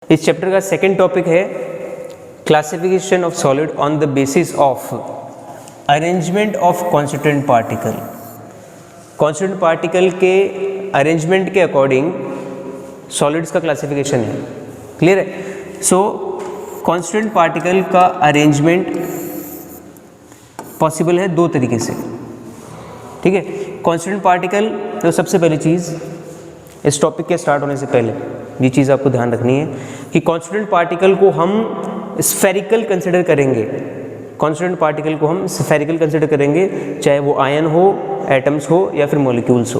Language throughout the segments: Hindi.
इस चैप्टर का सेकेंड टॉपिक है classification of solid on the basis of arrangement of constituent particle. Constituent particle के अरेंजमेंट के अकॉर्डिंग सॉलिड्स का क्लासिफिकेशन है। क्लियर है? सो कॉन्स्टिट्यूएंट पार्टिकल का अरेंजमेंट पॉसिबल है दो तरीके से। ठीक है, कॉन्स्टिट्यूएंट पार्टिकल तो सबसे पहली चीज़ इस टॉपिक के स्टार्ट होने से पहले ये चीज़ आपको ध्यान रखनी है कि कॉन्स्टिट्यूएंट पार्टिकल को हम स्फेरिकल कंसिडर करेंगे। कॉन्स्टिट्यूएंट पार्टिकल को हम स्फेरिकल कंसिडर करेंगे, चाहे वो आयन हो, एटम्स हो या फिर मॉलिक्यूल्स हो।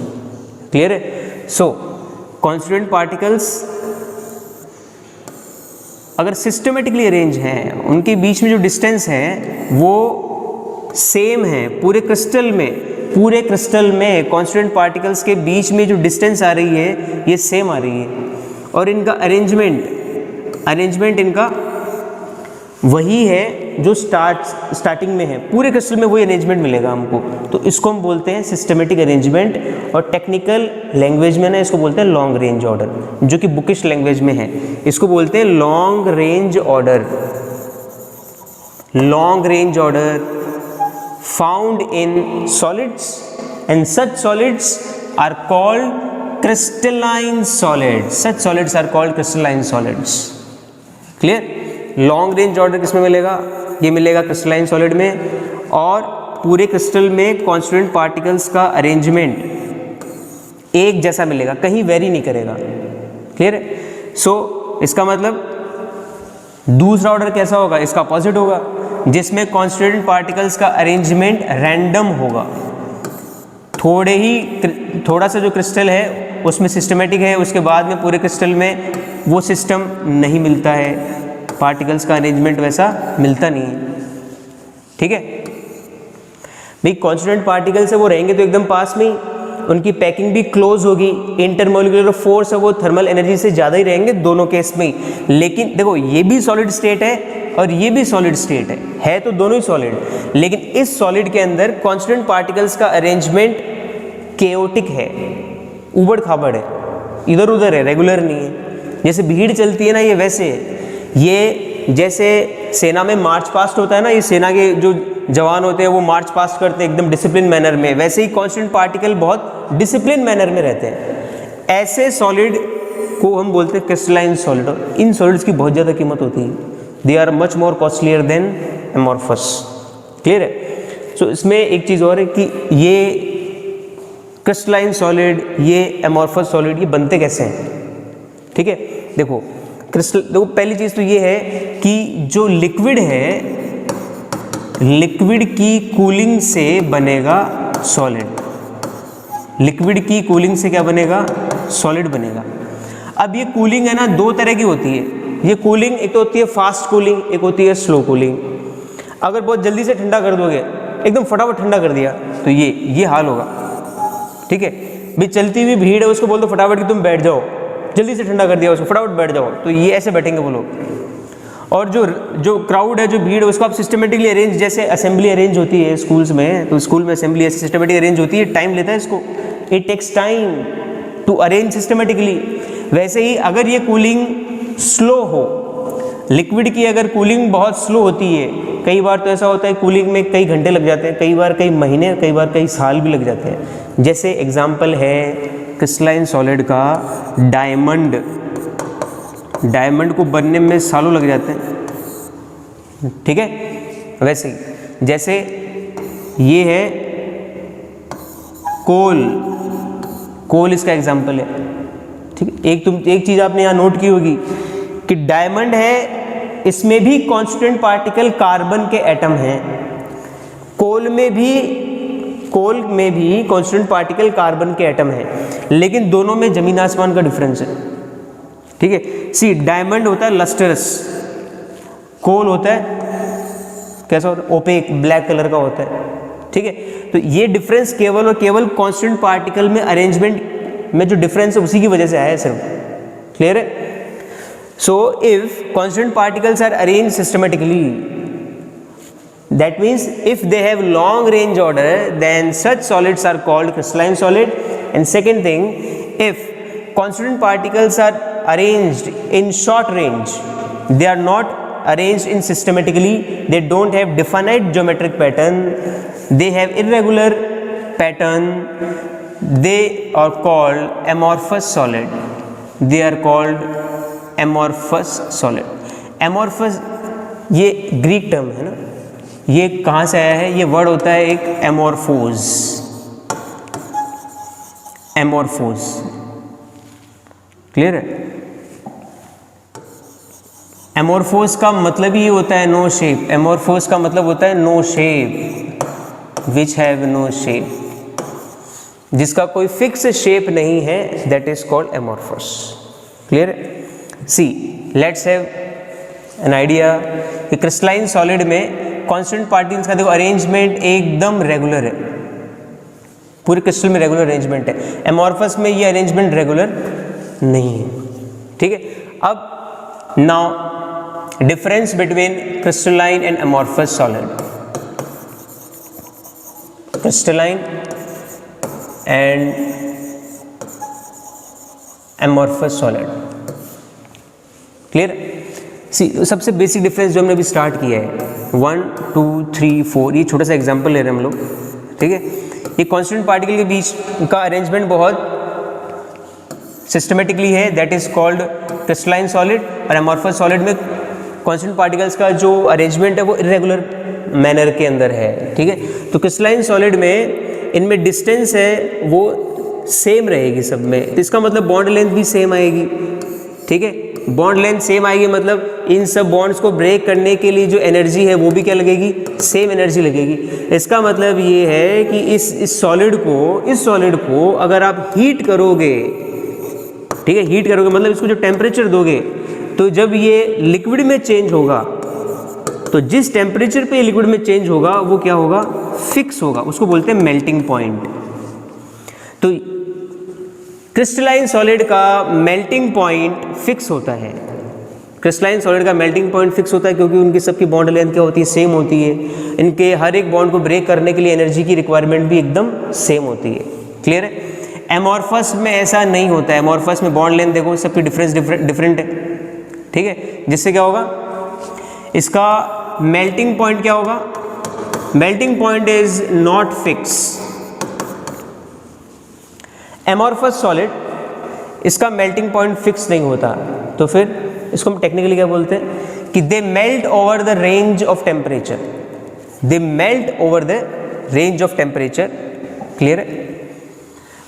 क्लियर है? सो कॉन्स्टिट्यूएंट पार्टिकल्स अगर सिस्टमेटिकली अरेंज हैं, उनके बीच में जो डिस्टेंस है वो सेम है। पूरे क्रिस्टल में कॉन्स्टिट्यूएंट पार्टिकल्स के बीच में जो डिस्टेंस आ रही है ये सेम आ रही है, और इनका अरेंजमेंट इनका वही है जो स्टार्टिंग में है। पूरे क्रिस्टल में वही अरेंजमेंट मिलेगा हमको, तो इसको हम बोलते हैं सिस्टमेटिक अरेंजमेंट, और टेक्निकल लैंग्वेज में ना इसको बोलते हैं लॉन्ग रेंज ऑर्डर, जो कि बुकिश लैंग्वेज में है इसको बोलते हैं long range order. Long range order found in solids, and such solids are called crystalline solids. Such solids are called crystalline solids. Clear? Long range order किसमें मिलेगा? ये मिलेगा क्रिस्टलाइन सॉलिड में, और पूरे क्रिस्टल में कॉन्स्टिट्यूएंट पार्टिकल्स का अरेंजमेंट एक जैसा मिलेगा, कहीं वेरी नहीं करेगा। क्लियर है? सो इसका मतलब दूसरा ऑर्डर कैसा होगा? इसका अपोजिट होगा, जिसमें कॉन्स्टिट्यूएंट पार्टिकल्स का अरेंजमेंट रैंडम होगा। थोड़ा सा जो क्रिस्टल है उसमें सिस्टमेटिक है, उसके बाद में पूरे क्रिस्टल में वो सिस्टम नहीं मिलता है, पार्टिकल्स का अरेंजमेंट वैसा मिलता नहीं है। ठीक है भाई, कॉन्स्टिट्यूएंट पार्टिकल्स है वो रहेंगे तो एकदम पास में ही, उनकी पैकिंग भी क्लोज होगी, इंटरमोलिकुलर फोर्स है वो थर्मल एनर्जी से ज़्यादा ही रहेंगे दोनों केस में ही। लेकिन देखो, ये भी सॉलिड स्टेट है और ये भी सॉलिड स्टेट है तो दोनों ही सॉलिड, लेकिन इस सॉलिड के अंदर कॉन्स्टिट्यूएंट पार्टिकल्स का अरेंजमेंट केओटिक है, उबड़ खाबड़ है, इधर उधर है, रेगुलर नहीं है। जैसे भीड़ चलती है ना, ये वैसे है। ये जैसे सेना में मार्च पास्ट होता है ना, ये सेना के जो जवान होते हैं वो मार्च पास्ट करते हैं एकदम डिसिप्लिन मैनर में, वैसे ही कॉन्स्टिट्यूएंट पार्टिकल बहुत डिसिप्लिन मैनर में रहते हैं। ऐसे सॉलिड को हम बोलते हैं क्रिस्टलाइन सॉलिड, और इन सॉलिड्स की बहुत ज़्यादा कीमत होती है। They are much more costlier than amorphous. Clear है? सो इसमें एक चीज़ और है कि ये क्रिस्टलाइन सॉलिड, ये एमॉर्फस सॉलिड, ये बनते कैसे हैं? ठीक है, देखो पहली चीज़ तो ये है कि जो लिक्विड है, लिक्विड की कूलिंग से बनेगा सॉलिड। लिक्विड की कूलिंग से क्या बनेगा? सॉलिड बनेगा। अब ये कूलिंग है ना, दो तरह की होती है। ये कूलिंग एक तो होती है फास्ट कूलिंग, एक होती है स्लो कूलिंग। अगर बहुत जल्दी से ठंडा कर दोगे, एकदम फटाफट ठंडा कर दिया, तो ये हाल होगा। ठीक है भाई, चलती हुई भीड़ है, उसको बोल दो फटाफट कि तुम बैठ जाओ, जल्दी से ठंडा कर दिया उसको, फटाफट बैठ जाओ, तो ये ऐसे बैठेंगे वो लोग। और जो क्राउड है, जो भीड़ है, उसको आप सिस्टमेटिकली अरेंज, जैसे असेंबली अरेंज होती है स्कूल्स में, तो स्कूल में असेंबली ऐसे सिस्टमेटिक अरेंज होती है, टाइम लेता है इसको, it takes time to arrange systematically. वैसे ही अगर ये कूलिंग स्लो हो, लिक्विड की अगर कूलिंग बहुत स्लो होती है, कई बार तो ऐसा होता है कूलिंग में कई घंटे लग जाते हैं, कई बार कई महीने, कई बार कई साल भी लग जाते हैं। जैसे एग्जांपल है क्रिस्टलाइन सॉलिड का डायमंड। डायमंड को बनने में सालों लग जाते हैं। ठीक है, वैसे ही जैसे ये है कोल इसका एग्जांपल है। ठीक है, एक चीज़ आपने यहाँ नोट की होगी कि डायमंड है, इसमें भी कॉन्स्टिट्यूएंट पार्टिकल कार्बन के एटम हैं। कोल में भी कॉन्स्टिट्यूएंट पार्टिकल कार्बन के एटम हैं, लेकिन दोनों में जमीन आसमान का डिफरेंस है। ठीक है, सी डायमंड होता है लस्टरस, कोल होता है कैसा होता है? ओपेक, ब्लैक कलर का होता है। ठीक है, तो ये डिफरेंस केवल और केवल कॉन्स्टिट्यूएंट पार्टिकल में अरेंजमेंट में जो डिफरेंस है उसी की वजह से आया है सिर्फ। क्लियर है? So if constant particles are arranged systematically, that means if they have long range order, then such solids are called crystalline solid. And second thing, if constituent particles are arranged in short range, they are not arranged in systematically, they don't have definite geometric pattern, they have irregular pattern, they are called amorphous solid. They are called amorphous solid. amorphous ये ग्रीक टर्म है ना, ये कहाँ से आया है? ये वर्ड होता है एक एमोर्फोज, एमोर्फोज, क्लियर है? एमोर्फोज का मतलब ही होता है नो शेप, एमोर्फोज का मतलब होता है no shape, which have no shape, जिसका कोई फिक्स शेप नहीं है, that is called amorphous, clear है? See let's have an idea कि क्रिस्टलाइन सॉलिड में कांस्टेंट पार्टिकल्स का देखो अरेंजमेंट एकदम रेगुलर है, पूरे क्रिस्टल में रेगुलर अरेंजमेंट है, एमोर्फस में ये अरेंजमेंट रेगुलर नहीं है, ठीक है? अब now difference between crystalline and amorphous solid, crystalline and amorphous solid, clear? सी सबसे बेसिक डिफरेंस जो हमने अभी स्टार्ट किया है 1 2 3 4, ये छोटा सा एग्जांपल ले रहे हैं हम लोग, ठीक है? ये कांस्टेंट पार्टिकल के बीच का अरेंजमेंट बहुत सिस्टमेटिकली है, that is called crystalline solid, और एमोर्फस सॉलिड में कांस्टेंट पार्टिकल्स का जो अरेंजमेंट है वो इरेगुलर मैनर के अंदर है, ठीक है? तो क्रिस्टलाइन सॉलिड में इनमें डिस्टेंस है वो सेम रहेगी सब में, तो इसका मतलब बॉन्ड लेंथ भी सेम आएगी, ठीक है? बॉन्ड लेंथ सेम आएगी मतलब इन सब बॉन्ड्स को ब्रेक करने के लिए जो एनर्जी है वो भी क्या लगेगी? सेम एनर्जी लगेगी। इसका मतलब ये है कि इस सॉलिड को अगर आप हीट करोगे, ठीक है, हीट करोगे मतलब इसको जो टेम्परेचर दोगे, तो जब ये लिक्विड में चेंज होगा, तो जिस टेम्परेचर पे लिक्विड में चेंज होगा वो क्या होगा? फिक्स होगा, उसको बोलते हैं मेल्टिंग पॉइंट। तो क्रिस्टलाइन सॉलिड का मेल्टिंग पॉइंट फिक्स होता है, क्रिस्टलाइन सॉलिड का मेल्टिंग पॉइंट फिक्स होता है क्योंकि उनकी सबकी बॉन्ड लेंथ क्या होती है? सेम होती है, इनके हर एक बॉन्ड को ब्रेक करने के लिए एनर्जी की रिक्वायरमेंट भी एकदम सेम होती है, क्लियर है? एमोर्फस में ऐसा नहीं होता है, एमोर्फस में बॉन्ड लेंथ देखो सबकी डिफरेंट है, ठीक है? जिससे क्या होगा? इसका मेल्टिंग पॉइंट क्या होगा? Melting point is not fix. Amorphous solid, इसका मेल्टिंग पॉइंट फिक्स नहीं होता, तो फिर इसको हम टेक्निकली क्या बोलते हैं कि they melt over the range of temperature, they melt over the range of temperature, clear है?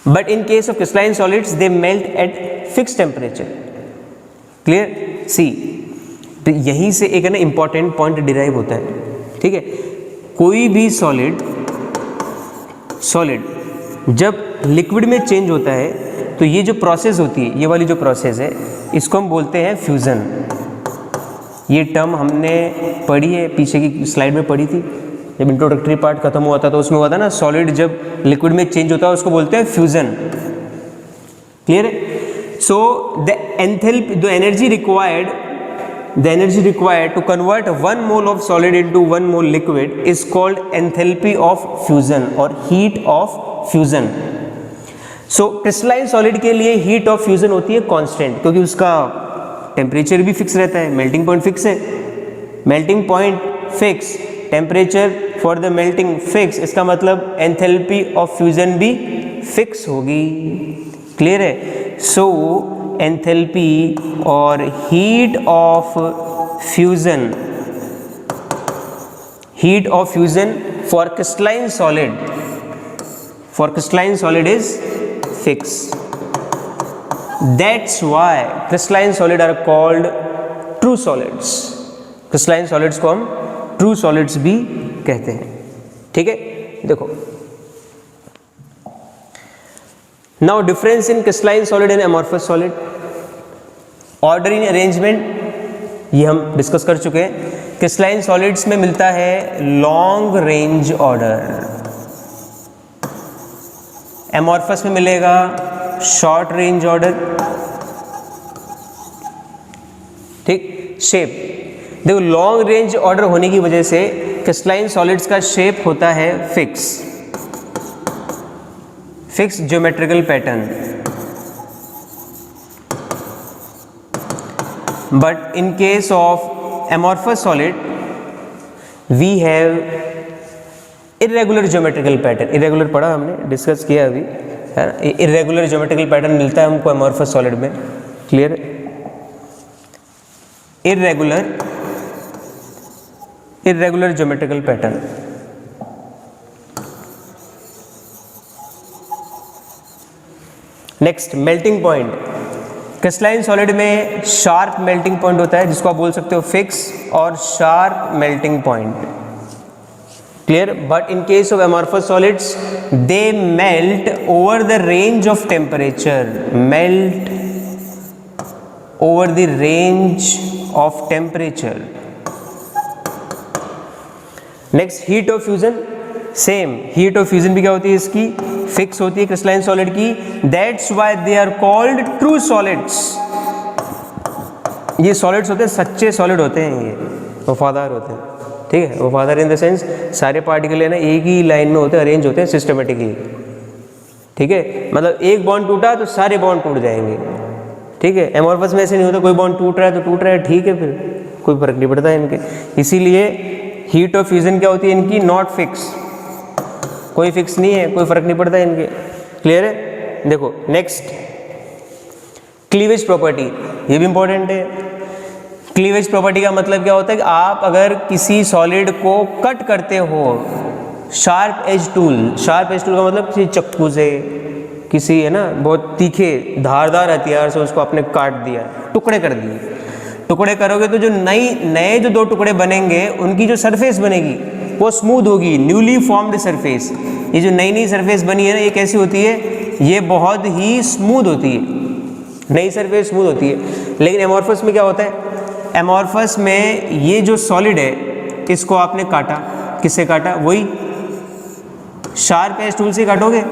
But in case of crystalline solids they melt at fix temperature, clear? See तो यहीं से एक है ना इंपॉर्टेंट पॉइंट डिराइव होता है, ठीक है? कोई भी सॉलिड जब लिक्विड में चेंज होता है तो ये जो प्रोसेस होती है, ये वाली जो प्रोसेस है, इसको हम बोलते हैं फ्यूज़न। ये टर्म हमने पढ़ी है, पीछे की स्लाइड में पढ़ी थी, जब इंट्रोडक्टरी पार्ट खत्म हुआ था तो उसमें हुआ था ना, सॉलिड जब लिक्विड में चेंज होता है उसको बोलते हैं फ्यूज़न, क्लियर है? So the energy required to convert 1 mole of solid into 1 mole liquid is called enthalpy of fusion or heat of fusion. So crystalline solid के लिए heat of fusion होती है constant, क्योंकि उसका टेम्परेचर भी फिक्स रहता है, मेल्टिंग पॉइंट फिक्स है, melting point fix, temperature for the melting fix, इसका मतलब एंथैल्पी ऑफ फ्यूजन भी फिक्स होगी, क्लियर है? सो एंथैल्पी और heat of fusion for crystalline solid is fix. That's why crystalline solid are called true solids. Crystalline solids को हम ट्रू सॉलिड्स भी कहते हैं, ठीक है? देखो now difference in crystalline solid and amorphous solid, order in arrangement ये हम डिस्कस कर चुके हैं। क्रिस्टलाइन सॉलिड्स में मिलता है लॉन्ग रेंज ऑर्डर, एमोर्फस में मिलेगा शॉर्ट रेंज ऑर्डर, ठीक? शेप देखो, लॉन्ग रेंज ऑर्डर होने की वजह से क्रिस्टलाइन सॉलिड्स का शेप होता है fix geometrical pattern, but in case of amorphous solid we have irregular geometrical pattern. Irregular पढ़ा हमने, डिस्कस किया अभी, है ना। इरेगुलर ज्योमेट्रिकल पैटर्न मिलता है हमको एमॉर्फस सॉलिड में, clear. Irregular geometrical pattern. Next, melting point. Crystalline solid में शार्प मेल्टिंग पॉइंट होता है जिसको आप बोल सकते हो फिक्स और sharp melting point, clear. But in case of amorphous solids they melt over the range of temperature, melt over the range of temperature. Next, heat of fusion. Same heat of fusion भी क्या होती है इसकी, फिक्स होती है क्रिस्टलाइन सॉलिड की। That's why they are called true solids. ये सॉलिड्स होते हैं, सच्चे सॉलिड होते हैं, ये वफादार होते हैं, ठीक है। वफादार इन द सेंस सारे पार्टिकल है ना एक ही लाइन में होते हैं, अरेंज होते हैं सिस्टमेटिकली, ठीक है। मतलब एक बॉन्ड टूटा तो सारे बॉन्ड टूट जाएंगे, ठीक है। एमॉर्फस में ऐसे नहीं होता, कोई बॉन्ड टूट रहा है तो टूट रहा है, ठीक है, फिर कोई फर्क नहीं पड़ता है इनके। इसीलिए हीट ऑफ फ्यूजन क्या होती है इनकी, नॉट फिक्स, कोई फिक्स नहीं है, कोई फर्क नहीं पड़ता है इनके, क्लियर है। देखो नेक्स्ट, क्लीवेज प्रॉपर्टी, ये भी इंपॉर्टेंट है। क्लीवेज प्रॉपर्टी का मतलब क्या होता है कि आप अगर किसी सॉलिड को कट करते हो sharp edge tool, sharp edge tool का मतलब किसी चक्कू से, किसी है ना बहुत तीखे धारदार हथियार से उसको आपने काट दिया, टुकड़े कर दिए। टुकड़े करोगे तो जो नए जो दो टुकड़े बनेंगे उनकी जो सरफेस बनेगी वो स्मूथ होगी, न्यूली फॉर्म्ड सरफेस। ये जो नई सरफेस बनी है ना, ये कैसी होती है, ये बहुत ही स्मूथ होती है, नई सरफेस स्मूथ होती है। लेकिन एमॉर्फस में क्या होता है, एमॉर्फस में ये जो सॉलिड है इसको आपने काटा, किससे काटा, वही शार्प एज टूल से काटोगे,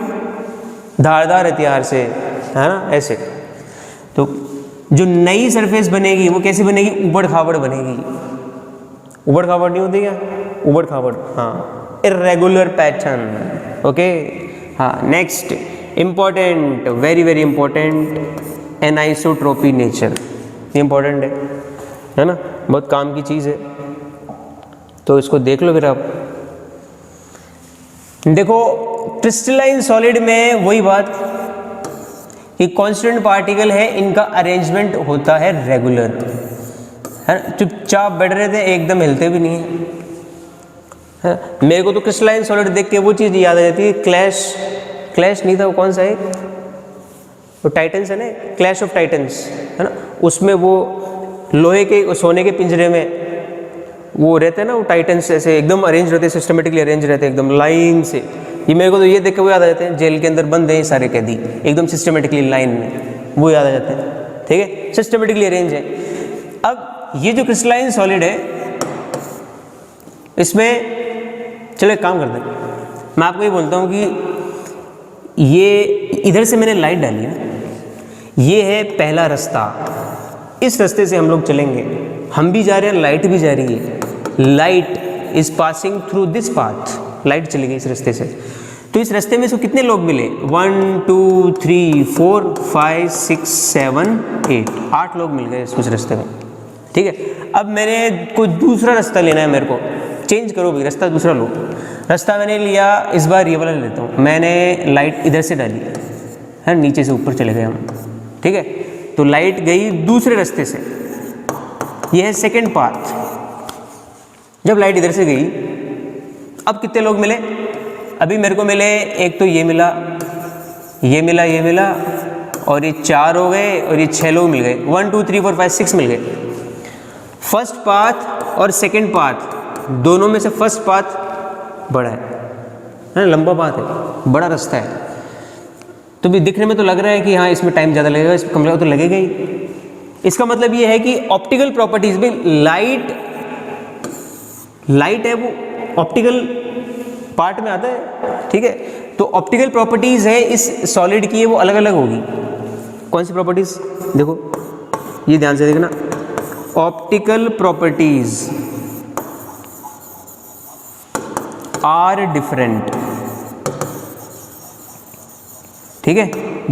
धारदार हथियार से, है ना, ऐसे। तो जो नई सरफेस बनेगी वो कैसी बनेगी, उबड़ खाबड़ बनेगी। उबड़ खाबड़ नहीं होती क्या, उबड़ खाबड़, हाँ, इरेगुलर पैटर्न, ओके। हाँ, next important, very very important, anisotropy nature. ये इंपॉर्टेंट है ना, बहुत काम की चीज़ है, तो इसको देख लो फिर आप। देखो क्रिस्टलाइन सॉलिड में वही बात कि कांस्टेंट पार्टिकल है, इनका अरेंजमेंट होता है रेगुलर, है ना, चुपचाप बैठ रहे थे, एकदम हिलते भी नहीं है। मेरे को तो क्रिस्टलाइन सॉलिड देख के वो चीज़ याद आ जाती है, क्लैश नहीं था वो, कौन सा है वो, टाइटन्स है ना, क्लैश ऑफ टाइटन्स, है ना। उसमें वो लोहे के सोने के पिंजरे में वो रहते हैं ना, वो टाइटन्स ऐसे एकदम अरेंज रहते हैं, सिस्टमेटिकली अरेंज रहते हैं एकदम लाइन से। ये मेरे को तो ये देख के वो याद आ जाते हैं, जेल के अंदर बंद हैं सारे कैदी, एकदम सिस्टमेटिकली लाइन में, वो याद आ जाते हैं, ठीक है, सिस्टमेटिकली अरेंज है। अब ये जो क्रिस्टलाइन सॉलिड है इसमें, चलो एक काम करते हैं, मैं आपको ये बोलता हूँ कि ये इधर से मैंने लाइट डाली है, ये है पहला रास्ता, इस रास्ते से हम लोग चलेंगे, हम भी जा रहे हैं, लाइट भी जा रही है, light is passing through this path, light चली गई इस रास्ते से। तो इस रास्ते में इसको कितने लोग मिले, 1 2 3 4 5 6 7 8, 8 लोग मिल गए इस रास्ते में, ठीक है। अब मैंने कोई दूसरा रास्ता लेना है, मेरे को चेंज करो भाई, रास्ता दूसरा लो। रास्ता मैंने लिया, इस बार ये वाला लेता हूँ, मैंने लाइट इधर से डाली है, नीचे से ऊपर चले गए हम, ठीक है। तो लाइट गई दूसरे रास्ते से, ये है सेकेंड पाथ। जब लाइट इधर से गई, अब कितने लोग मिले, अभी मेरे को मिले, एक तो ये मिला, ये मिला, ये मिला, और ये 4 हो गए, और ये 6 लोग मिल गए, 1 2 3 4 5 6 मिल गए। फर्स्ट पाथ और सेकेंड पाथ दोनों में से फर्स्ट पाथ बड़ा है, लंबा पाथ है, बड़ा रास्ता है। तो भी दिखने में तो लग रहा है कि हाँ इसमें टाइम ज़्यादा लगेगा, इसमें कम लगेगा, तो लगेगा ही। इसका मतलब ये है कि ऑप्टिकल प्रॉपर्टीज में लाइट है वो ऑप्टिकल पार्ट में आता है, ठीक है। तो ऑप्टिकल प्रॉपर्टीज है इस सॉलिड की, वो अलग अलग होगी। कौन सी प्रॉपर्टीज, देखो ये ध्यान से देखना, ऑप्टिकल प्रॉपर्टीज आर डिफरेंट, ठीक ठीक है,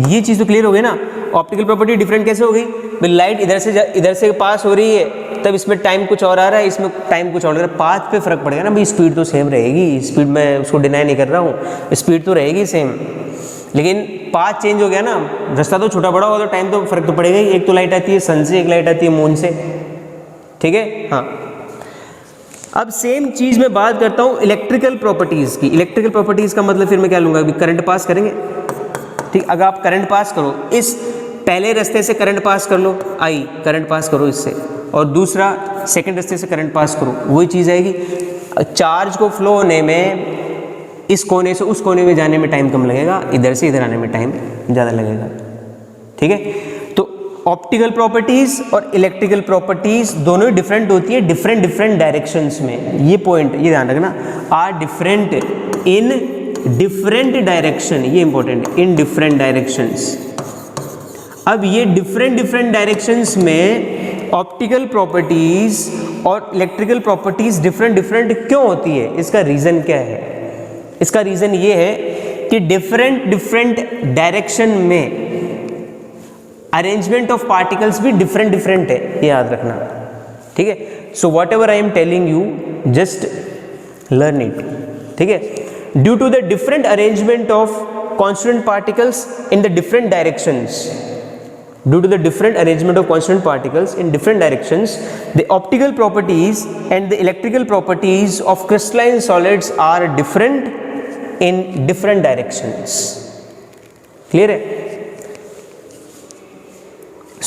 ये चीज़ तो क्लियर हो गई ना। ऑप्टिकल प्रॉपर्टी डिफरेंट कैसे हो गई भाई, लाइट इधर से पास हो रही है तब इसमें टाइम कुछ और आ रहा है, इसमें टाइम कुछ और आ रहा है, पाथ पे फर्क पड़ेगा ना भाई। स्पीड तो सेम रहेगी, स्पीड मैं उसको डिनाई नहीं कर रहा हूँ, स्पीड तो रहेगी सेम, लेकिन पाथ चेंज हो गया ना, रास्ता तो छोटा बड़ा होगा तो टाइम तो फर्क तो पड़ेगा ही। एक तो लाइट आती है सन से, एक लाइट आती है मून से, ठीक है। हाँ, अब सेम चीज़ मैं बात करता हूँ इलेक्ट्रिकल प्रॉपर्टीज़ की। इलेक्ट्रिकल प्रॉपर्टीज़ का मतलब फिर मैं क्या लूँगा, अभी करंट पास करेंगे, ठीक। अगर आप करंट पास करो, इस पहले रास्ते से करंट पास कर लो, आई करंट पास करो इससे, और दूसरा सेकंड रास्ते से करंट पास करो, वही चीज़ आएगी। चार्ज को फ्लो होने में इस कोने से उस कोने में जाने में टाइम कम लगेगा, इधर से इधर आने में टाइम ज़्यादा लगेगा, ठीक है। तो ऑप्टिकल प्रॉपर्टीज़ और इलेक्ट्रिकल प्रॉपर्टीज़ दोनों ही डिफरेंट होती है डिफरेंट डायरेक्शंस में। ये पॉइंट ये ध्यान रखना, are different in different direction, ये इंपॉर्टेंट, इन डिफरेंट डायरेक्शंस। अब ये डिफरेंट डायरेक्शंस में ऑप्टिकल प्रॉपर्टीज और इलेक्ट्रिकल प्रॉपर्टीज डिफरेंट क्यों होती है, इसका रीज़न क्या है? इसका रीज़न ये है कि डिफरेंट डायरेक्शन में अरेंजमेंट ऑफ पार्टिकल्स भी डिफरेंट है, ये याद रखना, ठीक है। So whatever I am telling you just learn it, ठीक है। Due to the different arrangement of constant particles in the different directions, due to the different arrangement of constant particles in different directions, the optical properties and the electrical properties of crystalline solids are different in different directions. Clear है?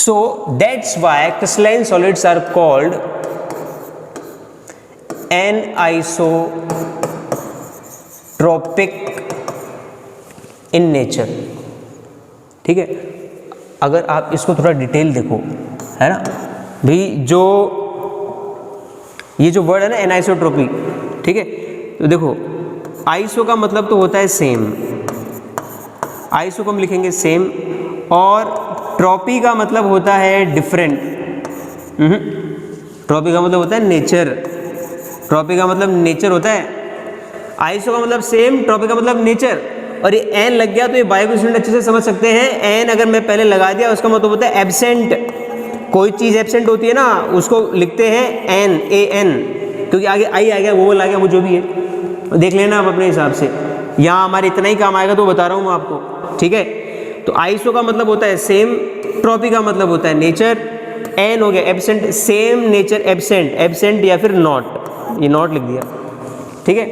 So that's why crystalline solids are called anisotropic in nature, ठीक है। अगर आप इसको थोड़ा डिटेल देखो, है ना भाई, ये जो वर्ड है ना एनाइसोट्रोपी, ठीक है। तो देखो आइसो का मतलब तो होता है सेम, आइसो को हम लिखेंगे सेम, और ट्रॉपी का मतलब होता है डिफरेंट। ट्रॉपी का मतलब होता है नेचर, ट्रॉपी का मतलब नेचर होता है। आइसो का मतलब सेम, ट्रॉपी का मतलब नेचर। और ये एन लग गया तो ये बायो के स्टूडेंट अच्छे से समझ सकते हैं। एन अगर मैं पहले लगा दिया उसका मतलब होता है एब्सेंट, कोई चीज़ एब्सेंट होती है ना उसको लिखते हैं एन, ए एन, क्योंकि आगे आई आ गया, वो आ गया, वो जो भी है देख लेना आप अपने हिसाब से। यहाँ हमारे इतना ही काम आएगा तो बता रहा हूँ मैं आपको, ठीक है। तो आइसो का मतलब होता है सेम, ट्रॉपी का मतलब होता है नेचर, एन हो गया absent, same nature absent, absent या फिर नॉट, ये नॉट लिख दिया, ठीक है,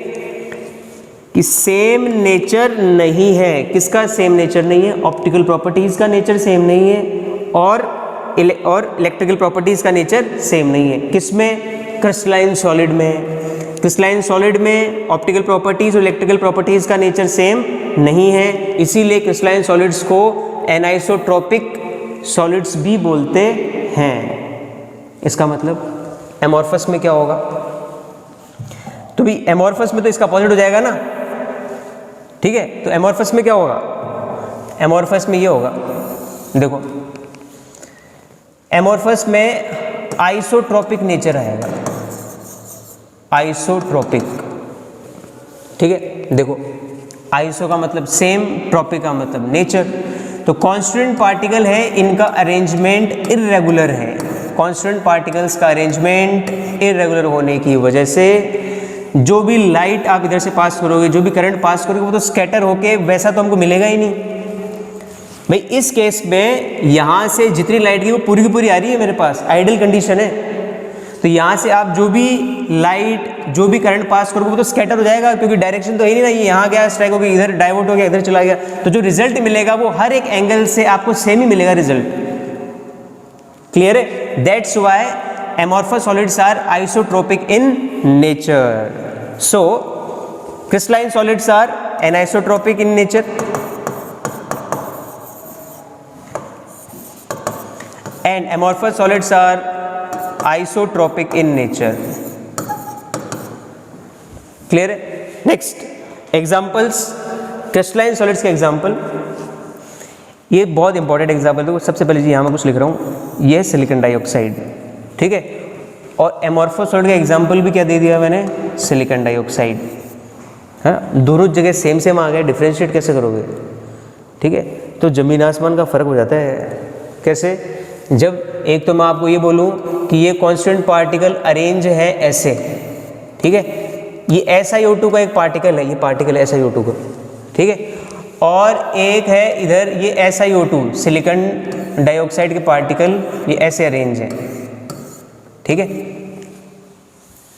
कि सेम नेचर नहीं है। किसका सेम नेचर नहीं है? ऑप्टिकल प्रॉपर्टीज़ का नेचर सेम नहीं है, और इलेक्ट्रिकल प्रॉपर्टीज़ का नेचर सेम नहीं है। किसमें? क्रिस्टलाइन सॉलिड में। क्रिस्टलाइन सॉलिड में ऑप्टिकल प्रॉपर्टीज़ और इलेक्ट्रिकल प्रॉपर्टीज़ का नेचर सेम नहीं है, इसीलिए क्रिस्टलाइन सॉलिड्स को एनाइसोट्रोपिक सॉलिड्स भी बोलते हैं। इसका मतलब एमॉर्फस में क्या होगा? तो भी एमॉर्फस में तो इसका अपोजिट हो जाएगा ना, ठीक है। तो एमॉर्फस में क्या होगा? एमॉर्फस में ये होगा, देखो एमॉर्फस में आइसोट्रोपिक नेचर आएगा, आइसोट्रोपिक, ठीक है। देखो आइसो का मतलब सेम, ट्रोपिक का मतलब नेचर। तो कांस्टेंट पार्टिकल है, इनका अरेंजमेंट इर्रेगुलर है। कांस्टेंट पार्टिकल्स का अरेंजमेंट इर्रेगुलर होने की वजह से जो भी लाइट आप इधर से पास करोगे, जो भी करंट पास करोगे, वो तो स्कैटर होके वैसा तो हमको मिलेगा ही नहीं भाई। इस केस में यहाँ से जितनी लाइट की वो पूरी की पूरी आ रही है मेरे पास, आइडियल कंडीशन है। तो यहाँ से आप जो भी लाइट, जो भी करंट पास करोगे वो तो स्कैटर हो जाएगा, क्योंकि डायरेक्शन तो है नहीं ना, ये यहाँ गया स्ट्राइक हो गया, इधर डाइवर्ट हो गया, इधर चला गया। तो जो रिजल्ट मिलेगा वो हर एक एंगल से आपको सेम ही मिलेगा रिजल्ट। क्लियर है? That's why amorphous solids are isotropic in nature. So crystalline solids are anisotropic in nature and amorphous solids are isotropic in nature. Clear है? Next examples, crystalline solids के example, ये बहुत इंपॉर्टेंट एग्जाम्पल है। सबसे पहले जी यहाँ मैं कुछ लिख रहा हूँ, ये सिलिकॉन डाइऑक्साइड, ठीक है। और एमॉर्फस सॉलिड का एग्जाम्पल भी क्या दे दिया मैंने? सिलिकॉन डाइऑक्साइड, है ना। दोनों जगह सेम सेम आ गए, डिफ्रेंशिएट कैसे करोगे? ठीक है। तो ज़मीन आसमान का फ़र्क हो जाता है। कैसे? जब एक तो मैं आपको ये बोलूँ कि ये कांस्टेंट पार्टिकल अरेंज है ऐसे, ठीक है, ये SiO2 का एक पार्टिकल है, ये पार्टिकल है SiO2 का, ठीक है, और एक है इधर ये SiO2 सिलिकॉन डाइऑक्साइड के पार्टिकल, ये ऐसे अरेंज है, ठीक है,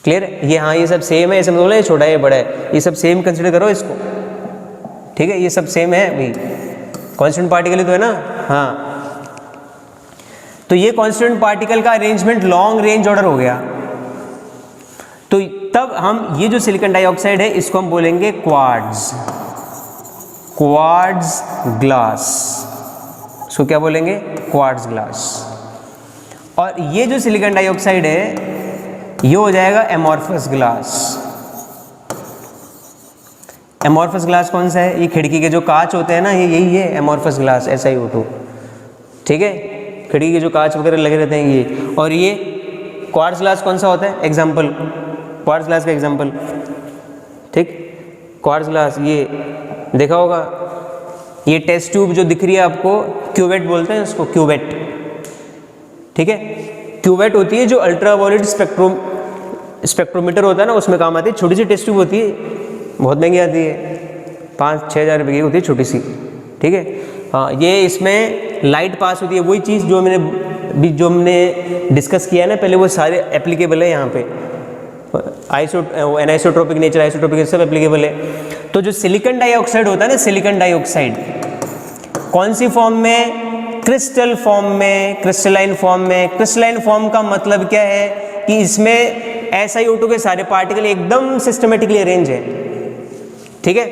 क्लियर है? ये हाँ ये सब सेम है, ऐसे मतलब ये छोटा है ये बड़ा है, ये सब सेम कंसिडर करो इसको, ठीक है, ये सब सेम है भाई, कांस्टेंट पार्टिकल ही तो है ना। हाँ, तो ये कांस्टेंट पार्टिकल का अरेंजमेंट लॉन्ग रेंज ऑर्डर हो गया। तो तब हम ये जो सिलिकॉन डाइऑक्साइड है इसको हम बोलेंगे क्वार्ट्ज, क्वार्ट्ज ग्लास, इसको क्या बोलेंगे? Quartz glass. और ये जो सिलिकॉन डाइऑक्साइड है ये हो जाएगा एमॉर्फस ग्लास। एमॉर्फस ग्लास कौन सा है? ये खिड़की के जो कांच होते हैं ना, ये यही है एमॉर्फस ग्लास, SiO2, ठीक है, खिड़की के जो कांच वगैरह लगे रहते हैं ये। और ये क्वार्ट्ज ग्लास कौन सा होता है? एग्जाम्पल, क्वार्ट्ज ग्लास का एग्जाम्पल, ठीक, क्वार्ट्ज ग्लास ये देखा होगा, ये टेस्ट ट्यूब जो दिख रही है आपको, क्यूवेट बोलते हैं इसको, क्यूवेट, ठीक है, क्यूवेट होती है जो अल्ट्रावायलेट स्पेक्ट्रोमीटर होता है ना, उसमें काम आती है। छोटी सी टेस्ट ट्यूब होती है, बहुत महंगी आती है, 5-6 हज़ार रुपये की होती है, छोटी सी, ठीक है। हाँ, ये इसमें लाइट पास होती है, वही चीज़ जो हमने डिस्कस किया है ना पहले, वो सारे एप्लीकेबल है यहाँ पे, एनाइसोट्रोपिक, नेचर आइसोट्रोपिक, सब एप्लीकेबल है। तो जो सिलिकॉन डाइऑक्साइड होता है ना, सिलिकॉन डाइऑक्साइड कौन सी फॉर्म में? क्रिस्टल फॉर्म में, क्रिस्टलाइन फॉर्म में। क्रिस्टलाइन फॉर्म का मतलब क्या है कि इसमें SiO2 के सारे पार्टिकल एकदम सिस्टमेटिकली अरेंज है, ठीक है।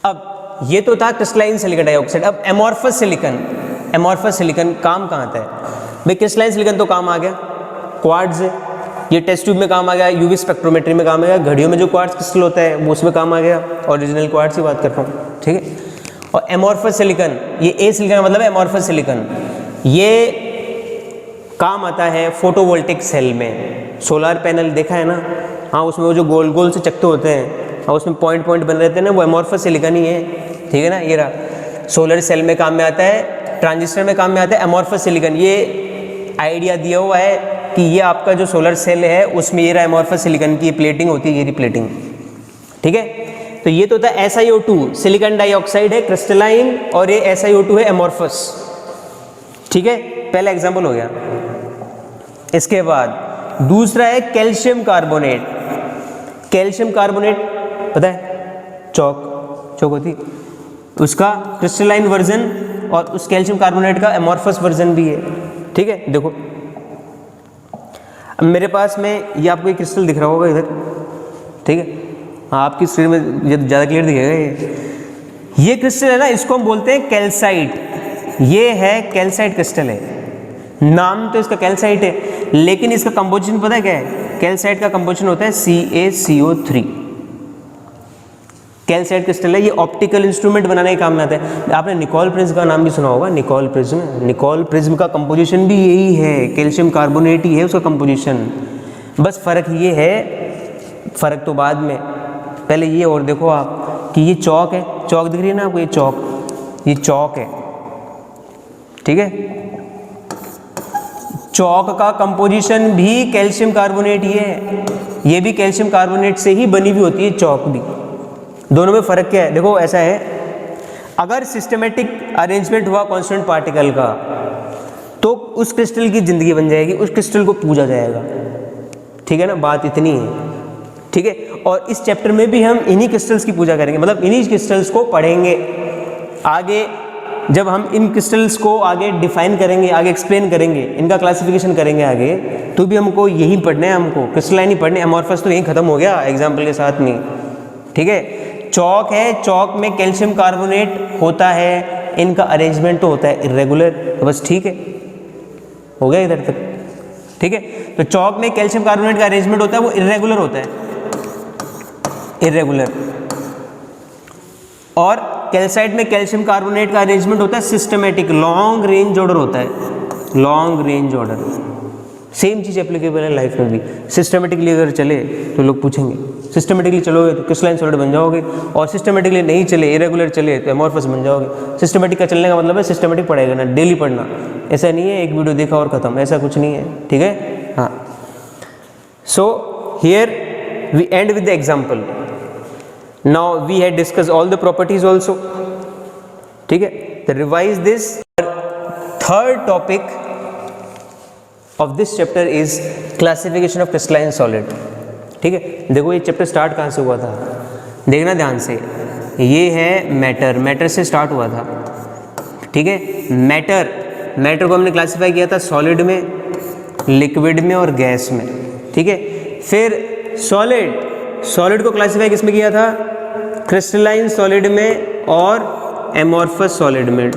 अब ये तो था क्रिस्टलाइन सिलिकॉन डाइऑक्साइड। अब एमॉर्फस सिलिकॉन, एमॉर्फस सिलिकॉन काम कहाँ आता है भाई? क्रिस्टलाइन सिलिकॉन तो काम आ गया, क्वार्ट्ज है, ये टेस्ट ट्यूब में काम आ गया, यूवी स्पेक्ट्रोमेट्री में काम आ गया, घड़ियों में जो क्वार्ट्ज क्रिस्टल होता है वो उसमें काम आ गया, ओरिजिनल क्वार्ट्ज की बात कर रहा हूँ, ठीक है। और एमॉर्फस सिलिकॉन, ये ए सिलिकॉन मतलब एमॉर्फस सिलिकॉन, ये काम आता है फोटोवोल्टिक सेल में। सोलर पैनल देखा है ना, हाँ, उसमें वो जो गोल गोल से चक्के होते हैं और उसमें पॉइंट पॉइंट बन रहते हैं ना, वो एमॉर्फस सिलिकॉन ही है, ठीक है ना। ये रहा, सोलर सेल में काम में आता है, ट्रांजिस्टर में काम में आता है एमॉर्फस सिलिकॉन। ये आइडिया दिया हुआ है कि ये आपका जो सोलर सेल है उसमें ये रहा एमॉर्फस सिलिकॉन की प्लेटिंग होती है, ये प्लेटिंग, ठीक है। तो ये तो था SiO2 सिलिकॉन डाइऑक्साइड है क्रिस्टलाइन, और ये SiO2 है एमॉर्फस, ठीक है, पहला एग्जांपल हो गया। इसके बाद दूसरा है कैल्शियम कार्बोनेट। कैल्शियम कार्बोनेट पता है, चौक, चौक होती, उसका क्रिस्टलाइन वर्जन और उस कैल्शियम कार्बोनेट का एमॉर्फस वर्जन भी है, ठीक है। देखो अब मेरे पास में ये आपको एक क्रिस्टल दिख रहा होगा इधर, ठीक है, हाँ, आपकी स्क्रीन में ये ज़्यादा क्लियर दिखेगा। ये क्रिस्टल है ना, इसको हम बोलते हैं कैल्साइट। ये है कैल्साइट क्रिस्टल है, नाम तो इसका कैल्साइट है, लेकिन इसका कंपोजिशन पता है क्या है? कैल्साइट का कंपोजिशन होता है CaCO3। कैल्साइट क्रिस्टल है, ये ऑप्टिकल इंस्ट्रूमेंट बनाने के काम में आता है। आपने निकोल प्रिज्म का नाम भी सुना होगा, निकोल प्रिज्म। निकोल प्रिज्म का कंपोजिशन भी यही है, कैल्शियम कार्बोनेट ही है उसका कंपोजिशन। बस फ़र्क ये है, फ़र्क तो बाद में, पहले ये और देखो आप कि ये चौक है, चौक दिख रही है ना आपको, ये चौक, ये चौक है, ठीक है। चौक का कंपोजिशन भी कैल्शियम कार्बोनेट ही है, ये भी कैल्शियम कार्बोनेट से ही बनी हुई होती है चौक भी। दोनों में फ़र्क क्या है? देखो ऐसा है, अगर सिस्टमेटिक अरेंजमेंट हुआ कांस्टेंट पार्टिकल का तो उस क्रिस्टल की ज़िंदगी बन जाएगी, उस क्रिस्टल को पूजा जाएगा, ठीक है ना, बात इतनी है, ठीक है। और इस चैप्टर में भी हम इन्हीं क्रिस्टल्स की पूजा करेंगे, मतलब इन्हीं क्रिस्टल्स को पढ़ेंगे। आगे जब हम इन क्रिस्टल्स को आगे डिफाइन करेंगे, आगे एक्सप्लेन करेंगे, इनका क्लासिफिकेशन करेंगे आगे, तो भी हमको यही पढ़ना है, हमको क्रिस्टलाइन ही पढ़ने। एमॉर्फस तो यहीं खत्म हो गया एग्जाम्पल के साथ में, ठीक है। चौक है, चौक में कैल्शियम कार्बोनेट होता है, इनका अरेंजमेंट तो होता है इरेगुलर, तो बस ठीक है, हो गया इधर तक, ठीक है। तो चौक में कैल्शियम कार्बोनेट का अरेंजमेंट होता है, वो इरेगुलर होता है, इरेगुलर। और कैल्साइट में कैल्शियम कार्बोनेट का अरेंजमेंट होता है सिस्टमेटिक, लॉन्ग रेंज ऑर्डर होता है, लॉन्ग रेंज ऑर्डर, सेम चीज़ एप्लीकेबल है लाइफ में भी। सिस्टमेटिकली अगर चले तो लोग पूछेंगे, सिस्टमेटिकली चलोगे तो क्रिस्टलाइन सॉलिड बन जाओगे, और सिस्टमेटिकली नहीं चले, इरेगुलर चले तो एमॉर्फस बन जाओगे। सिस्टमेटिक का चलने का मतलब है सिस्टमेटिक पढ़ेगा ना, डेली पढ़ना, ऐसा नहीं है एक वीडियो देखा और खत्म, ऐसा कुछ नहीं है, ठीक है। हाँ, so here we end with the example. Now we had discuss all the properties also, ठीक है। तो revise this. Third topic of this chapter is classification of crystalline solid, ठीक है। देखो ये चैप्टर स्टार्ट कहाँ से हुआ था, देखना ध्यान से। ये है मैटर, मैटर से स्टार्ट हुआ था, ठीक है। मैटर को हमने क्लासीफाई किया था सॉलिड में, लिक्विड में और गैस में, ठीक है। फिर सॉलिड को क्लासीफाई किस में किया था, क्रिस्टलाइन सॉलिड में और एमॉर्फस सॉलिड में।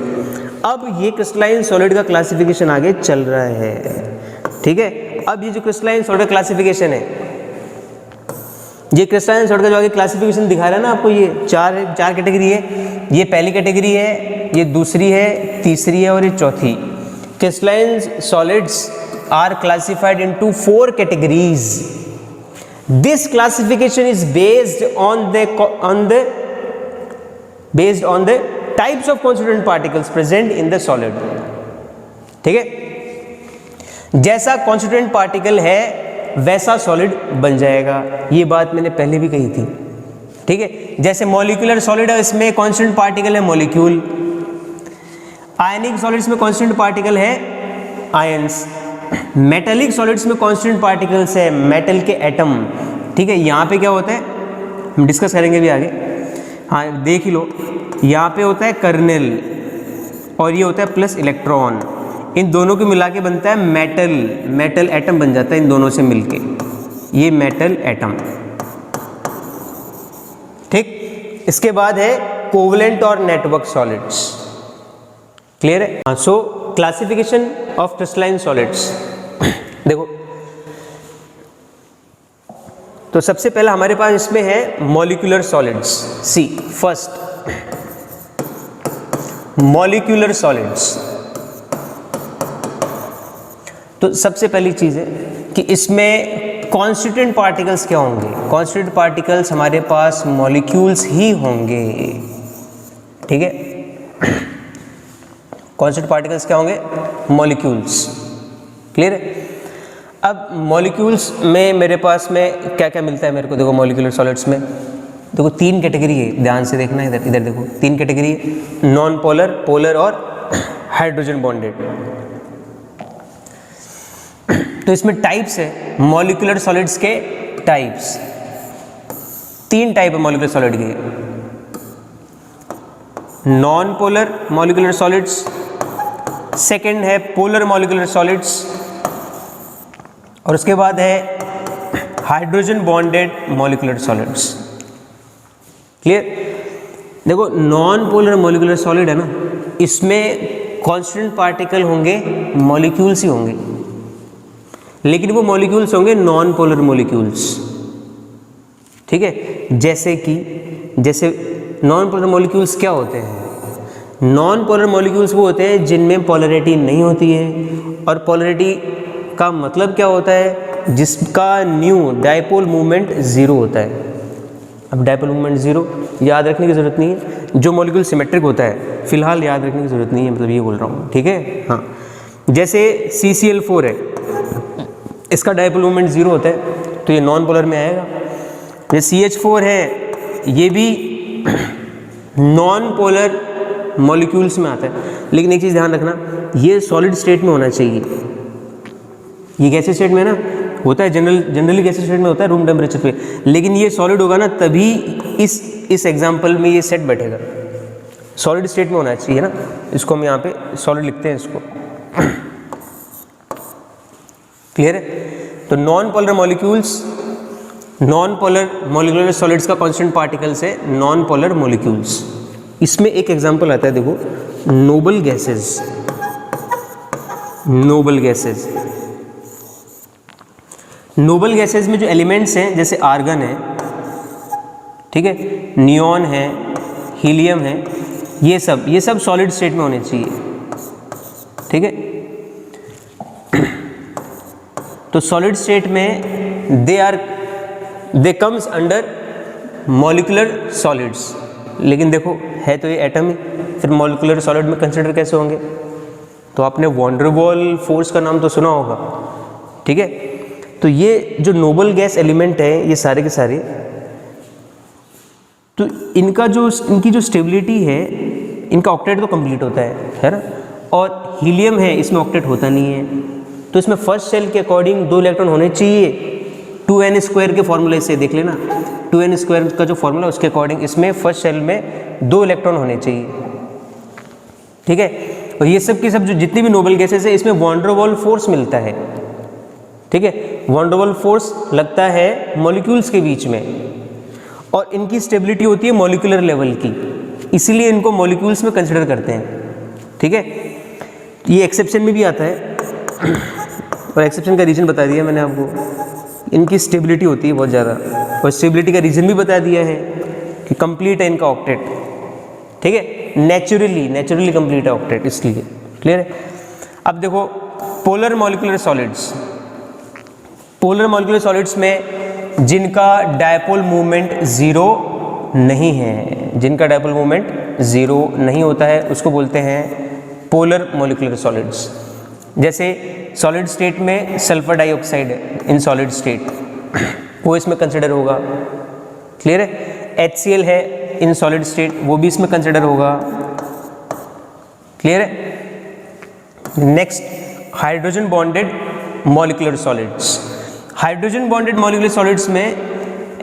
अब ये क्रिस्टलाइन सॉलिड का क्लासिफिकेशन आगे चल रहा है, ठीक है। अब ये जो क्रिस्टलाइन सॉलिड क्लासिफिकेशन है, ये क्रिस्टलाइन सॉलिड का जो आगे क्लासिफिकेशन दिखा रहा है ना आपको, ये चार कैटेगरी है। ये पहली कैटेगरी है, ये दूसरी है, तीसरी है और ये चौथी। Crystalline solids are classified into 4 categories. This classification is based on the types of constituent particles present in the solid, ठीक है। जैसा कॉन्स्टिट्यूएंट पार्टिकल है वैसा सॉलिड बन जाएगा, ये बात मैंने पहले भी कही थी, ठीक है। जैसे मॉलिक्यूलर सॉलिड है, इसमें कॉन्स्टिट्यूएंट पार्टिकल है मॉलिक्यूल। आयनिक सॉलिड्स में कॉन्स्टिट्यूएंट पार्टिकल है आयंस। मेटेलिक सॉलिड्स में कॉन्स्टिट्यूएंट पार्टिकल्स है मेटल के एटम, ठीक है। यहाँ पे क्या होता है हम डिस्कस करेंगे भी आगे, हाँ देख ही लो। यहाँ पे होता है कर्नेल और ये होता है प्लस इलेक्ट्रॉन, इन दोनों को मिला के बनता है मेटल एटम बन जाता है इन दोनों से मिलके, ये मेटल एटम, ठीक। इसके बाद है कोवलेंट और नेटवर्क सॉलिड्स, क्लियर है। सो क्लासिफिकेशन ऑफ क्रिस्टलाइन सॉलिड्स देखो, तो सबसे पहला हमारे पास इसमें है मॉलिक्यूलर सॉलिड्स। सी फर्स्ट मॉलिक्यूलर सॉलिड्स। तो सबसे पहली चीज है कि इसमें कॉन्स्टिट्यूएंट पार्टिकल्स क्या होंगे। कॉन्स्टिट्यूएंट पार्टिकल्स हमारे पास मॉलिक्यूल्स ही होंगे, ठीक है। कॉन्स्टिट्यूएंट पार्टिकल्स क्या होंगे, मॉलिक्यूल्स, क्लियर है। अब मॉलिक्यूल्स में मेरे पास में क्या क्या मिलता है मेरे को, देखो मॉलिक्यूलर सॉलिड्स में देखो 3 कैटेगरी है, ध्यान से देखना, इधर देखो 3 कैटेगरी है, नॉन पोलर, पोलर और हाइड्रोजन बॉन्डेड। तो इसमें टाइप्स है मॉलिक्यूलर सॉलिड्स के, टाइप्स 3 टाइप है मॉलिक्यूलर सॉलिड के। Non polar molecular solids, second है पोलर मॉलिक्यूलर सॉलिड्स, और उसके बाद है hydrogen bonded molecular solids, clear. देखो नॉन पोलर मॉलिक्यूलर सॉलिड है ना, इसमें कांस्टेंट पार्टिकल होंगे, मॉलिक्यूल्स ही होंगे, लेकिन वो मॉलिक्यूल्स होंगे नॉन पोलर मॉलिक्यूल्स, ठीक है। जैसे नॉन पोलर मॉलिक्यूल्स क्या होते हैं, नॉन पोलर मॉलिक्यूल्स वो होते हैं जिनमें पोलरिटी नहीं होती है, और पोलरिटी का मतलब क्या होता है, जिसका न्यू डायपोल मूवमेंट 0 होता है। अब डायपोल मूवमेंट 0 याद रखने की ज़रूरत नहीं है, जो मॉलिक्यूल सिमेट्रिक होता है फिलहाल याद रखने की ज़रूरत नहीं है, मतलब ये बोल रहा हूँ, ठीक है। हाँ, जैसे CCl4 है, इसका डायपोल मूवमेंट 0 होता है, तो ये नॉन पोलर में आएगा। जैसे CH4 है, ये भी नॉन पोलर मॉलिक्यूल्स में आता है, लेकिन एक चीज़ ध्यान रखना, ये सॉलिड स्टेट में होना चाहिए। ये गैसीय स्टेट में ना होता है, जनरली गैसीय स्टेट में होता है रूम टेम्परेचर पे, लेकिन ये सॉलिड होगा ना तभी इस एग्जांपल में ये सेट बैठेगा। सॉलिड स्टेट में होना चाहिए ना, इसको हम यहाँ पे सॉलिड लिखते हैं इसको, क्लियर है। तो नॉन पोलर मॉलिक्यूलर सॉलिड्स का कांस्टेंट पार्टिकल्स है नॉन पोलर मॉलिक्यूल्स। इसमें एक एग्जांपल आता है, देखो नोबल गैसेस। नोबल गैसेस में जो एलिमेंट्स हैं, जैसे आर्गन है, ठीक है, नियॉन है, हीलियम है, ये सब सॉलिड स्टेट में होने चाहिए, ठीक है। तो सॉलिड स्टेट में they comes under molecular solids, लेकिन देखो है तो ये एटम ही, फिर मॉलिक्यूलर सॉलिड में कंसिडर कैसे होंगे? तो आपने वॉन डेर वाल फोर्स का नाम तो सुना होगा, ठीक है। तो ये जो नोबल गैस एलिमेंट है ये सारे के सारे, तो इनकी जो स्टेबिलिटी है, इनका ऑक्टेट तो कंप्लीट होता है ना, और हीलियम है इसमें ऑक्टेट होता नहीं है, तो इसमें फर्स्ट शेल के अकॉर्डिंग 2 इलेक्ट्रॉन होने चाहिए। 2n² के फॉर्मूले से देख लेना, 2n² का जो फॉर्मूला उसके अकॉर्डिंग इसमें फर्स्ट शेल में 2 इलेक्ट्रॉन होने चाहिए, ठीक है। और ये सब की सब जो जितनी भी नोबल गैसेस है इसमें वॉन डेर वाल फोर्स मिलता है, ठीक है। वॉन डेर वाल फोर्स लगता है मॉलिक्यूल्स के बीच में, और इनकी स्टेबिलिटी होती है मॉलिक्यूलर लेवल की, इसीलिए इनको मॉलिक्यूल्स में कंसिडर करते हैं, ठीक है। ये एक्सेप्शन में भी आता है, और एक्सेप्शन का रीज़न बता दिया मैंने आपको, इनकी स्टेबिलिटी होती है बहुत ज़्यादा, और स्टेबिलिटी का रीज़न भी बता दिया है कि कंप्लीट है इनका ऑक्टेट, ठीक है। नेचुरली कंप्लीट है ऑक्टेट, इसलिए क्लियर है। अब देखो पोलर मॉलिक्यूलर सॉलिड्स में जिनका डायपोल मूवमेंट 0 नहीं है, जिनका डायपोल मूवमेंट 0 नहीं होता है उसको बोलते हैं पोलर मॉलिक्यूलर सॉलिड्स। जैसे सॉलिड स्टेट में sulphur dioxide in solid state, वो इसमें कंसिडर होगा, क्लियर है। HCl है इन सॉलिड स्टेट, वो भी इसमें कंसिडर होगा, क्लियर है। Next, hydrogen bonded molecular solids. Hydrogen bonded molecular solids में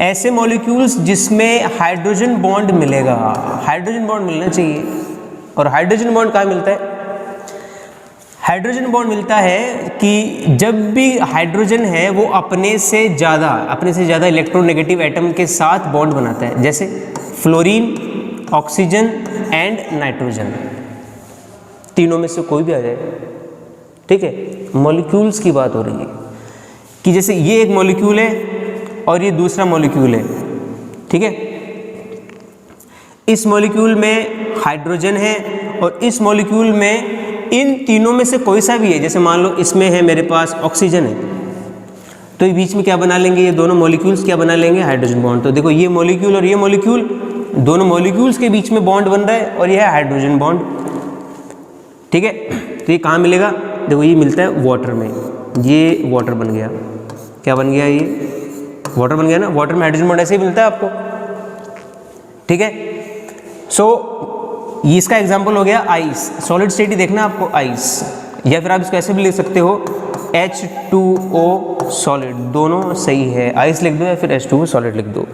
ऐसे मॉलिक्यूल्स जिसमें हाइड्रोजन बॉन्ड मिलेगा, हाइड्रोजन बॉन्ड मिलना चाहिए। और हाइड्रोजन बॉन्ड कहाँ मिलता है? हाइड्रोजन बॉन्ड मिलता है कि जब भी हाइड्रोजन है वो अपने से ज़्यादा इलेक्ट्रोनेगेटिव एटम के साथ बॉन्ड बनाता है, जैसे फ्लोरीन, ऑक्सीजन एंड नाइट्रोजन, तीनों में से कोई भी आ जाए, ठीक है। मॉलिक्यूल्स की बात हो रही है कि जैसे ये एक मॉलिक्यूल है और ये दूसरा मॉलिक्यूल है, ठीक है। इस मॉलिक्यूल में हाइड्रोजन है और इस मॉलिक्यूल में इन तीनों में से कोई सा भी है, जैसे मान लो इसमें है मेरे पास ऑक्सीजन है, तो ये बीच में क्या बना लेंगे, ये दोनों मॉलिक्यूल्स क्या बना लेंगे, हाइड्रोजन बॉन्ड। तो देखो ये मॉलिक्यूल और ये मॉलिक्यूल, दोनों मॉलिक्यूल्स के बीच में बॉन्ड बन रहा है और यह है हाइड्रोजन बॉन्ड, ठीक है। तो ये कहाँ मिलेगा? देखो ये मिलता है वाटर में, ये वाटर बन गया, क्या बन गया, ये वाटर बन गया ना। वाटर में हाइड्रोजन बॉन्ड ऐसे ही मिलता है आपको, ठीक है। ये इसका एग्जाम्पल हो गया आइस, सॉलिड स्टेट ही देखना आपको आइस, या फिर आप इसको ऐसे भी लिख सकते हो H2O सॉलिड, दोनों सही है, आइस लिख दो या फिर H2O सॉलिड लिख दो,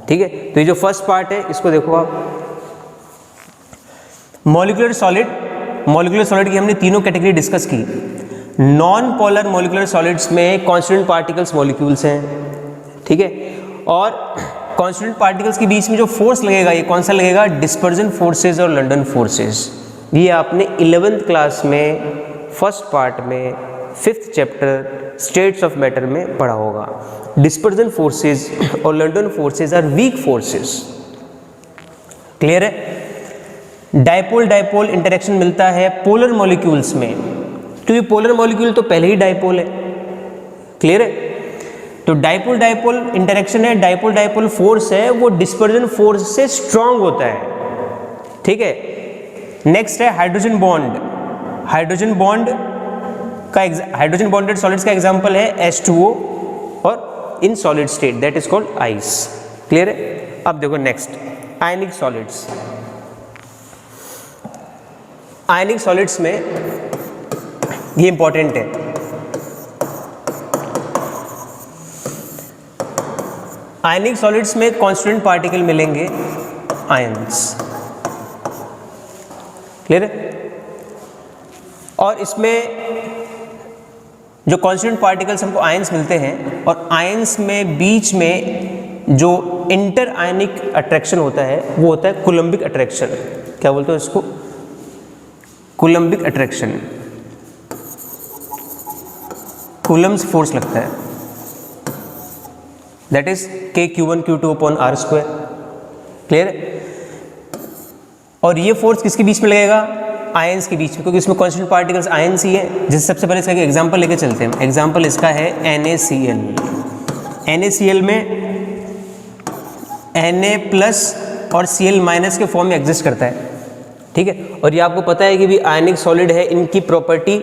ठीक है। तो ये जो फर्स्ट पार्ट है इसको देखो आप, मॉलिक्यूलर सॉलिड की हमने तीनों कैटेगरी डिस्कस की। नॉन पोलर मॉलिक्यूलर सॉलिड्स में कॉन्स्टिट्यूएंट पार्टिकल्स मॉलिक्यूल्स हैं, ठीक है। और कॉन्स्टिट्यूएंट पार्टिकल्स के बीच में जो फोर्स लगेगा, ये कौन सा लगेगा? डिस्पर्जन फोर्सेस और लंडन फोर्सेस। ये आपने 11th क्लास में फर्स्ट पार्ट में 5th chapter states of matter में पढ़ा होगा। डिस्पर्जन फोर्सेस और London forces are weak forces, clear है। डाइपोल इंटरेक्शन मिलता है पोलर मॉलिक्यूल्स में, क्योंकि पोलर मॉलिक्यूल तो पहले ही डाइपोल है, क्लियर है। तो डाइपोल इंटरेक्शन है, डाइपोल फोर्स है, वो डिस्पर्जन फोर्स से स्ट्रांग होता है, ठीक है। नेक्स्ट है hydrogen bond. Hydrogen bonded solids का एग्जांपल है H2O और in solid state that is called ice, clear है। अब देखो नेक्स्ट, आयनिक सॉलिड्स। आयनिक सॉलिड्स में ये इंपॉर्टेंट है, आयनिक सॉलिड्स में कांस्टेंट पार्टिकल मिलेंगे आयंस, क्लियर है। और इसमें जो कांस्टेंट पार्टिकल्स हमको आयंस मिलते हैं, और आयंस में बीच में जो इंटर आयनिक अट्रैक्शन होता है वो होता है कूलम्बिक अट्रैक्शन। क्या बोलते हो इसको? कूलम्बिक अट्रैक्शन, कूलम्स फोर्स लगता है, दैट इज K(Q1Q2)/R², क्लियर है। और ये फोर्स किसके बीच में लगेगा? आयंस के बीच में, क्योंकि इसमें कांस्टेंट पार्टिकल्स आयंस ही है। जैसे सबसे पहले इसका एग्जांपल लेके चलते हैं। एग्जांपल इसका है NaCl। NaCl में Na+ और Cl- के फॉर्म में एग्जिस्ट करता है, ठीक है। और ये आपको पता है कि भी आयनिक सॉलिड है, इनकी प्रॉपर्टी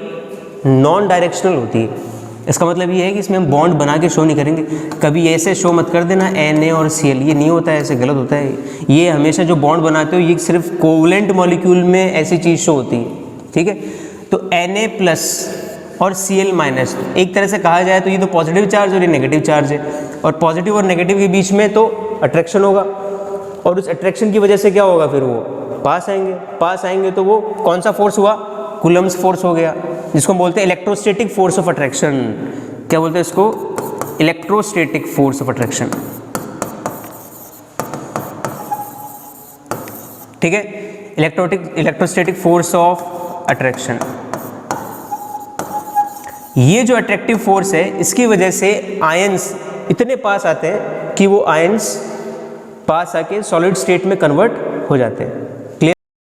नॉन डायरेक्शनल होती है। इसका मतलब ये है कि इसमें हम बॉन्ड बना के शो नहीं करेंगे। कभी ऐसे शो मत कर देना Na और Cl, ये नहीं होता है, ऐसे गलत होता है। ये हमेशा जो बॉन्ड बनाते हो ये सिर्फ कोवलेंट मॉलिक्यूल में ऐसी चीज़ शो होती है, ठीक है। तो Na+ और Cl- एक तरह से कहा जाए तो ये तो पॉजिटिव चार्ज और ये नेगेटिव चार्ज है, और पॉजिटिव और नेगेटिव के बीच में तो अट्रैक्शन होगा, और उस अट्रैक्शन की वजह से क्या होगा, फिर वो पास आएंगे तो वो कौन सा फोर्स हुआ, कूलम्स फोर्स हो गया, जिसको हम बोलते हैं इलेक्ट्रोस्टैटिक फोर्स ऑफ अट्रैक्शन। क्या बोलते हैं इसको, इलेक्ट्रोस्टैटिक फोर्स ऑफ अट्रैक्शन, ठीक है। इलेक्ट्रोस्टैटिक फोर्स ऑफ अट्रैक्शन, ये जो अट्रैक्टिव फोर्स है इसकी वजह से आयंस इतने पास आते हैं कि वो आयंस पास आके सॉलिड स्टेट में कन्वर्ट हो जाते हैं।